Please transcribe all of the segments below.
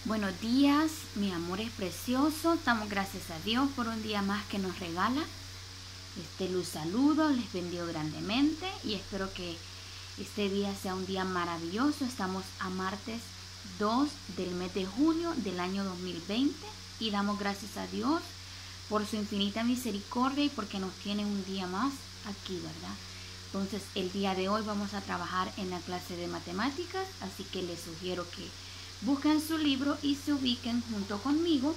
Buenos días, mi amor es precioso. Damos gracias a Dios por un día más que nos regala. Los saludo, les bendigo grandemente y espero que este día sea un día maravilloso. Estamos a martes 2 del mes de junio del año 2020 y damos gracias a Dios por su infinita misericordia y porque nos tiene un día más aquí, ¿verdad? Entonces el día de hoy vamos a trabajar en la clase de matemáticas, así que les sugiero que busquen su libro y se ubiquen junto conmigo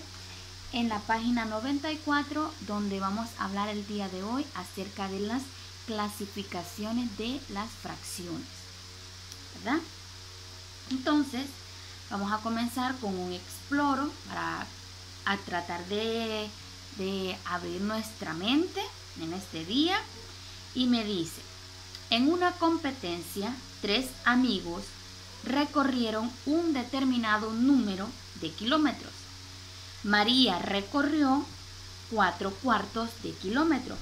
en la página 94, donde vamos a hablar el día de hoy acerca de las clasificaciones de las fracciones, ¿verdad? Entonces, vamos a comenzar con un exploro para tratar de abrir nuestra mente en este día. Y me dice, en una competencia, 3 amigos recorrieron un determinado número de kilómetros. María recorrió 4/4 de kilómetro,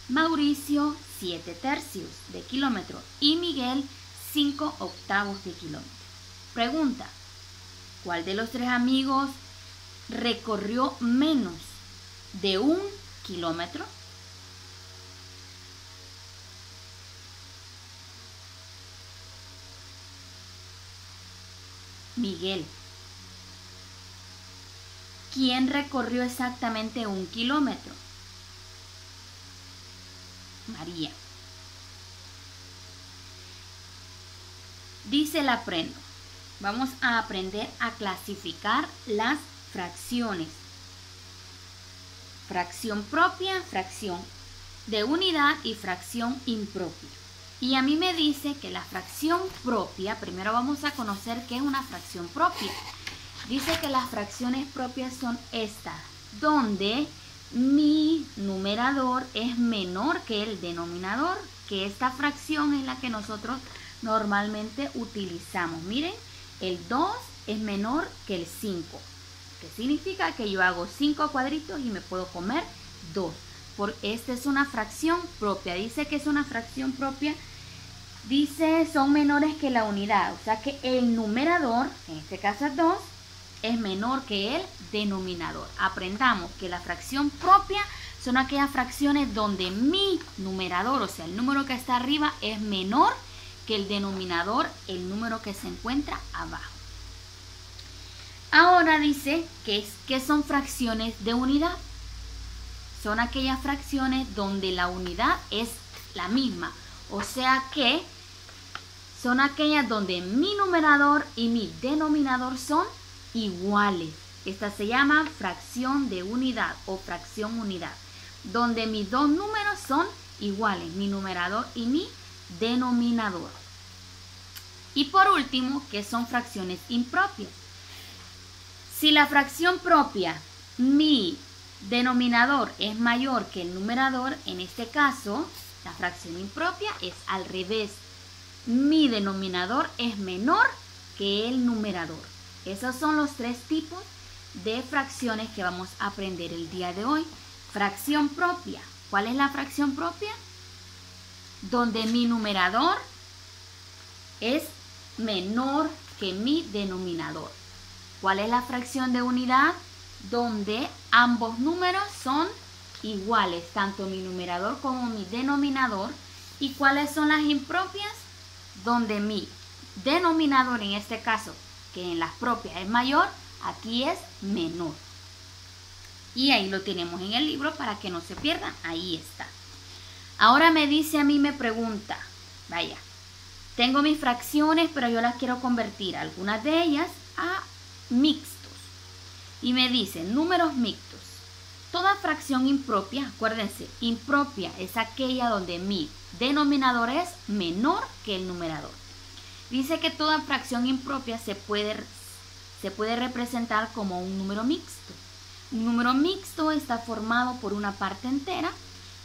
Mauricio 7/3 de kilómetro y Miguel 5/8 de kilómetro. Pregunta, ¿cuál de los 3 amigos recorrió menos de 1 kilómetro? Miguel. ¿Quién recorrió exactamente 1 kilómetro? María. Dice el aprendo. Vamos a aprender a clasificar las fracciones. Fracción propia, fracción de unidad y fracción impropia. Y a mí me dice que la fracción propia, primero vamos a conocer qué es una fracción propia. Dice que las fracciones propias son estas, donde mi numerador es menor que el denominador, que esta fracción es la que nosotros normalmente utilizamos. Miren, el 2 es menor que el 5, que significa que yo hago 5 cuadritos y me puedo comer 2. Esta es una fracción propia. Dice que es una fracción propia. Dice son menores que la unidad, o sea que el numerador, en este caso es 2, es menor que el denominador. Aprendamos que la fracción propia son aquellas fracciones donde mi numerador, o sea el número que está arriba, es menor que el denominador, el número que se encuentra abajo. Ahora dice que son fracciones de unidad. Son aquellas fracciones donde la unidad es la misma. O sea que son aquellas donde mi numerador y mi denominador son iguales. Esta se llama fracción de unidad o fracción unidad, donde mis dos números son iguales, mi numerador y mi denominador. Y por último, ¿qué son fracciones impropias? Si la fracción propia, mi denominador es mayor que el numerador, en este caso, la fracción impropia es al revés. Mi denominador es menor que el numerador. Esos son los 3 tipos de fracciones que vamos a aprender el día de hoy. Fracción propia. ¿Cuál es la fracción propia? Donde mi numerador es menor que mi denominador. ¿Cuál es la fracción de unidad? Donde ambos números son iguales, tanto mi numerador como mi denominador. ¿Y cuáles son las impropias? Donde mi denominador, en este caso, que en las propias es mayor, aquí es menor. Y ahí lo tenemos en el libro para que no se pierdan, ahí está. Ahora me dice a mí, me pregunta, vaya, tengo mis fracciones, pero yo las quiero convertir, algunas de ellas, a mixtos. Y me dice, números mixtos. Toda fracción impropia, acuérdense, impropia es aquella donde mi denominador es menor que el numerador. Dice que toda fracción impropia se puede representar como un número mixto. Un número mixto está formado por una parte entera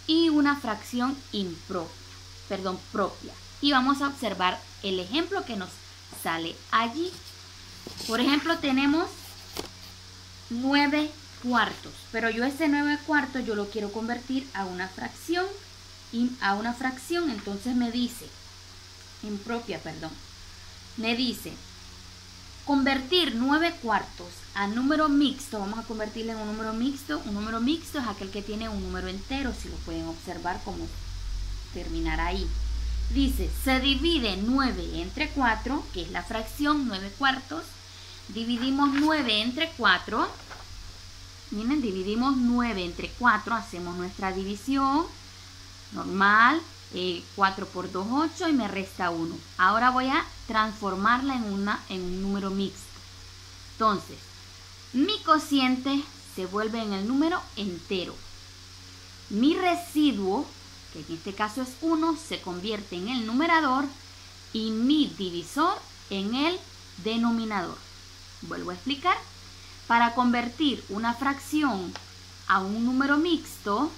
y una fracción propia. Y vamos a observar el ejemplo que nos sale allí. Por ejemplo, tenemos 9/4, pero yo ese 9/4 yo lo quiero convertir a una fracción, entonces me dice, me dice, convertir 9/4 a número mixto, vamos a convertirlo en un número mixto. Un número mixto es aquel que tiene un número entero, si lo pueden observar como terminar ahí. Dice, se divide 9 entre 4, que es la fracción 9 cuartos. Dividimos 9 entre 4. Miren, dividimos 9 entre 4, hacemos nuestra división normal. 4 por 2, 8 y me resta 1. Ahora voy a transformarla en un número mixto. Entonces, mi cociente se vuelve en el número entero. Mi residuo, que en este caso es 1, se convierte en el numerador y mi divisor en el denominador. Vuelvo a explicar. Para convertir una fracción a un número mixto,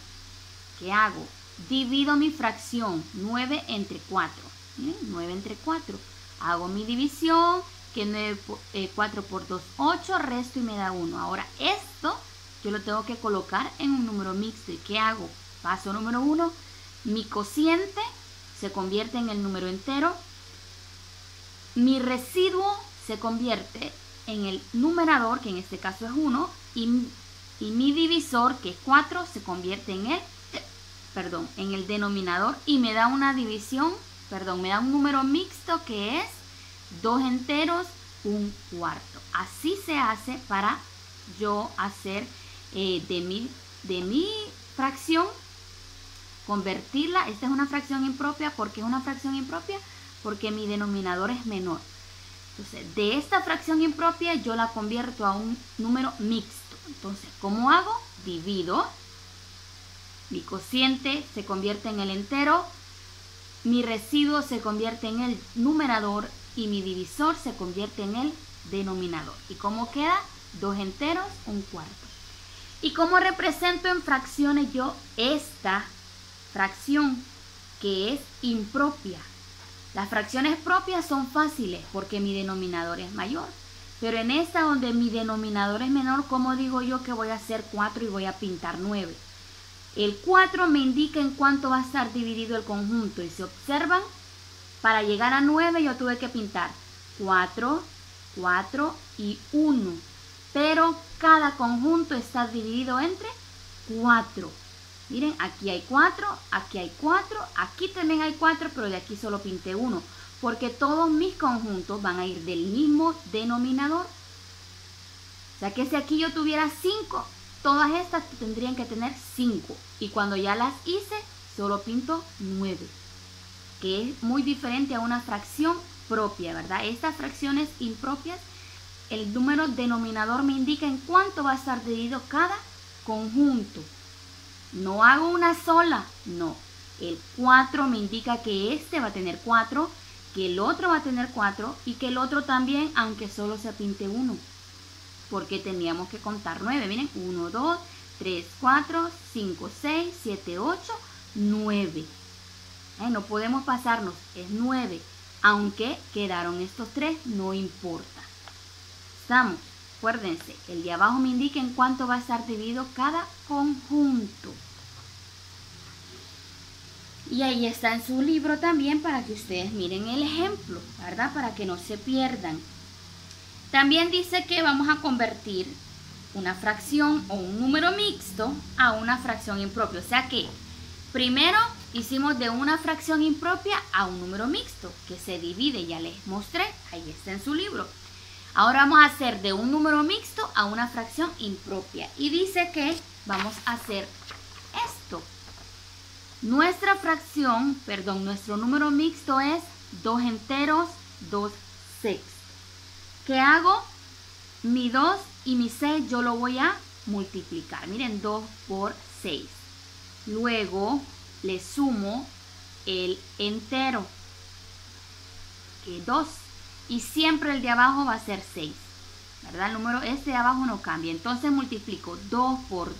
¿qué hago? Divido mi fracción 9 entre 4. ¿Miren? 9 entre 4. Hago mi división, que 4 por 2, 8, resto y me da 1. Ahora esto yo lo tengo que colocar en un número mixto. ¿Y qué hago? Paso número 1. Mi cociente se convierte en el número entero. Mi residuo se convierte en el numerador, que en este caso es 1. Y mi divisor, que es 4, se convierte en el denominador y me da una división, me da un número mixto que es 2 enteros, 1 cuarto. Así se hace para yo hacer de mi fracción, convertirla. Esta es una fracción impropia. ¿Por qué es una fracción impropia? Porque mi denominador es menor. Entonces, de esta fracción impropia yo la convierto a un número mixto. Entonces, ¿cómo hago? Divido. Mi cociente se convierte en el entero, mi residuo se convierte en el numerador y mi divisor se convierte en el denominador. ¿Y cómo queda? 2 enteros, 1 cuarto. ¿Y cómo represento en fracciones yo esta fracción que es impropia? Las fracciones propias son fáciles porque mi denominador es mayor. Pero en esta donde mi denominador es menor, ¿cómo digo yo que voy a hacer 4 y voy a pintar 9? El 4 me indica en cuánto va a estar dividido el conjunto. Y si observan, para llegar a 9 yo tuve que pintar 4, 4 y 1. Pero cada conjunto está dividido entre 4. Miren, aquí hay 4, aquí hay 4, aquí también hay 4, pero de aquí solo pinté 1. Porque todos mis conjuntos van a ir del mismo denominador. O sea que si aquí yo tuviera 5, todas estas tendrían que tener 5. Y cuando ya las hice, solo pinto 9. Que es muy diferente a una fracción propia, ¿verdad? Estas fracciones impropias, el número denominador me indica en cuánto va a estar dividido cada conjunto. No hago una sola, no. El 4 me indica que este va a tener 4, que el otro va a tener 4 y que el otro también, aunque solo se pinte 1. Porque teníamos que contar 9. Miren, 1, 2, 3, 4, 5, 6, 7, 8, 9. No podemos pasarnos, es 9. Aunque quedaron estos 3, no importa. Estamos, acuérdense, el de abajo me indica en cuánto va a estar dividido cada conjunto. Y ahí está en su libro también para que ustedes miren el ejemplo, ¿verdad? Para que no se pierdan. También dice que vamos a convertir una fracción o un número mixto a una fracción impropia. O sea que primero hicimos de una fracción impropia a un número mixto que se divide, ya les mostré, ahí está en su libro. Ahora vamos a hacer de un número mixto a una fracción impropia. Y dice que vamos a hacer esto. Nuestra nuestro número mixto es 2 enteros, 2 sextos. ¿Qué hago? Mi 2 y mi 6 yo lo voy a multiplicar. Miren, 2 por 6. Luego le sumo el entero, que es 2. Y siempre el de abajo va a ser 6. ¿Verdad? El número este de abajo no cambia. Entonces multiplico 2 por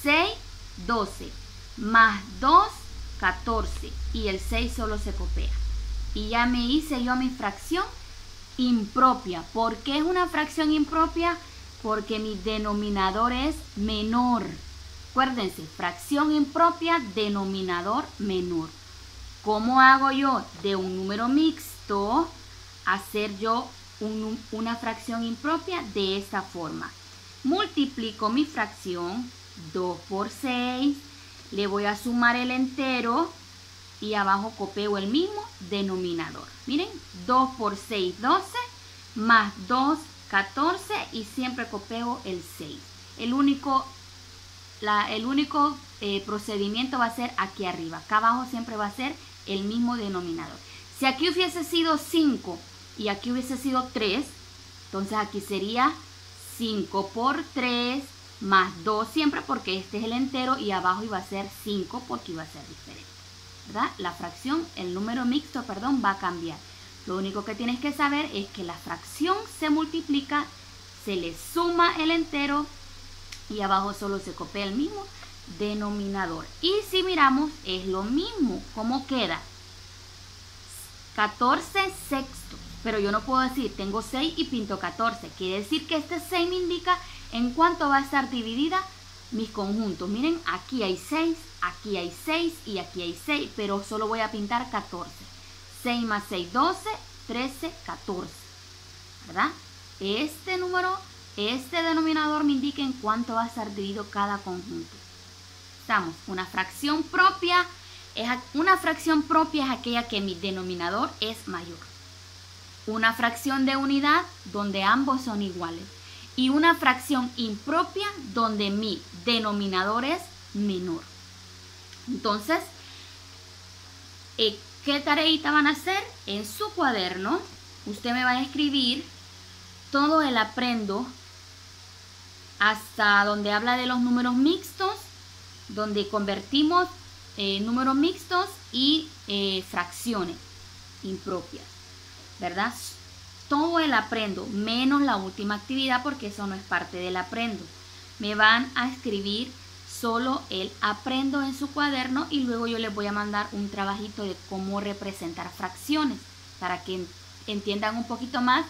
6, 12. Más 2, 14. Y el 6 solo se copia. Y ya me hice yo mi fracción impropia. ¿Por qué es una fracción impropia? Porque mi denominador es menor. Acuérdense, fracción impropia, denominador menor. ¿Cómo hago yo de un número mixto hacer yo una fracción impropia de esta forma. Multiplico mi fracción, 2 por 6, le voy a sumar el entero y abajo copio el mismo denominador. Miren, 2 por 6, 12, más 2, 14 y siempre copio el 6. El único procedimiento va a ser aquí arriba. Acá abajo siempre va a ser el mismo denominador. Si aquí hubiese sido 5 y aquí hubiese sido 3, entonces aquí sería 5 por 3 más 2 siempre porque este es el entero y abajo iba a ser 5 porque iba a ser diferente, ¿verdad? La fracción, el número mixto, perdón, va a cambiar. Lo único que tienes que saber es que la fracción se multiplica, se le suma el entero y abajo solo se copia el mismo denominador. Y si miramos, es lo mismo. ¿Cómo queda? 14 sextos. Pero yo no puedo decir, tengo 6 y pinto 14. Quiere decir que este 6 me indica en cuánto va a estar dividida mis conjuntos. Miren, aquí hay 6, aquí hay 6 y aquí hay 6, pero solo voy a pintar 14. 6 más 6, 12, 13, 14. ¿Verdad? Este número, este denominador me indica en cuánto va a estar dividido cada conjunto. Estamos, una fracción propia es aquella que mi denominador es mayor. Una fracción de unidad donde ambos son iguales. Y una fracción impropia donde mi denominador es menor. Entonces, ¿qué tareita van a hacer? En su cuaderno, usted me va a escribir todo el aprendo hasta donde habla de los números mixtos, donde convertimos números mixtos y fracciones impropias, ¿verdad? Todo el aprendo, menos la última actividad porque eso no es parte del aprendo. Me van a escribir solo el aprendo en su cuaderno y luego yo les voy a mandar un trabajito de cómo representar fracciones para que entiendan un poquito más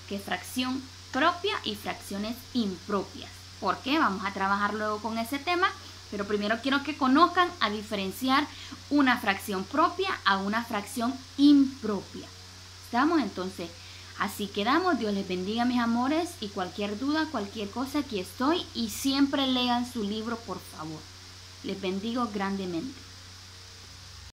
que fracción propia y fracciones impropias. ¿Por qué? Vamos a trabajar luego con ese tema, pero primero quiero que conozcan a diferenciar una fracción propia a una fracción impropia. ¿Estamos? Entonces, así quedamos. Dios les bendiga, mis amores, y cualquier duda, cualquier cosa, aquí estoy, y siempre lean su libro, por favor. Les bendigo grandemente.